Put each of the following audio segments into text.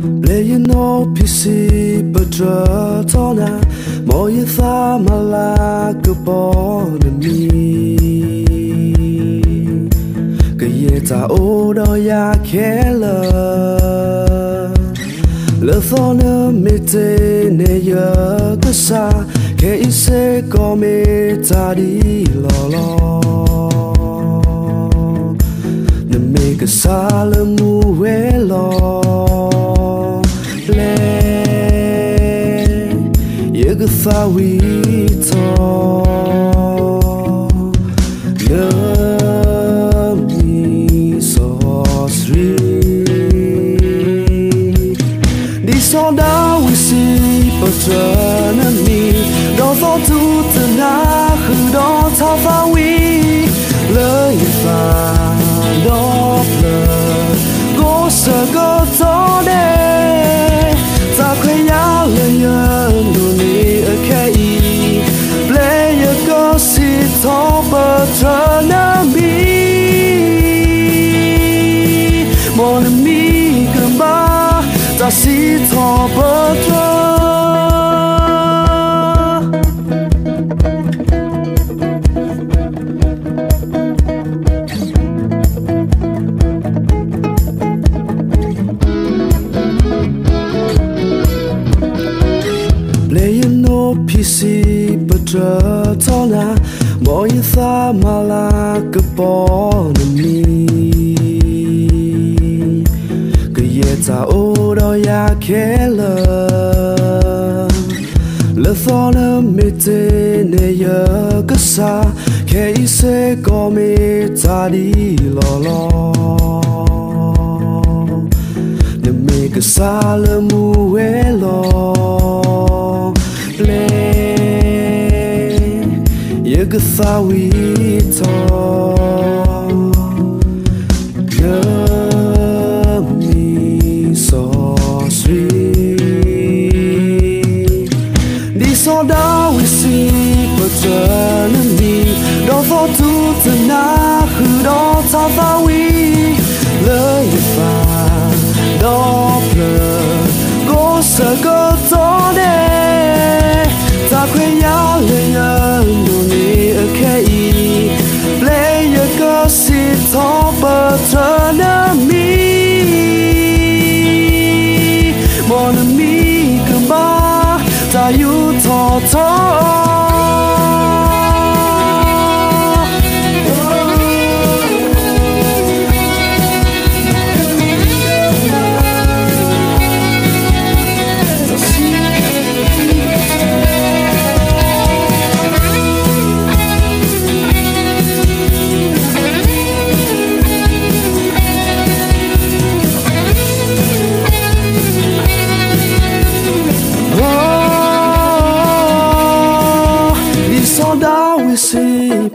Playing no PC but tona more you thought my like a born me que yeta odo ya kela le thona mete ne ya kasa ke ise come tadi lo ne make a salamu welo you thought we talk love me so sweet this all that we see but turn me don't thought to the night who don't talk about we love you find no blood go circle all day ta khuyên nhau lời nhân đồ ni ở khe play your gossip talk but turn me mon ami cần ba ta si talk but playing no PC but tona more you thought my like a born me que yeta odo ya kela le thona mete ne ya kasa ke ise come tadi lo ne make a salamu welo you thought we talk love me so sweet this all that we see but turn me don't thought to the night who don't talk about we love you find no blood go circle all day ta khuyên nhau lời nhân đồ ni ở khe play your gossip talk but turn me mon ami cần ba ta you talk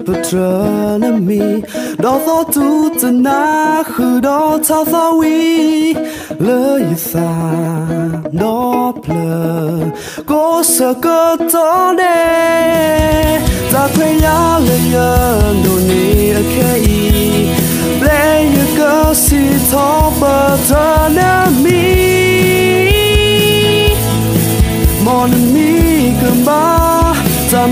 but turn me don't thought to the night who don't talk about we love you find no blood go circle all day ta khuyên nhau lời nhân đồ ni ở khe play your gossip talk but turn me mon ami cần ba ta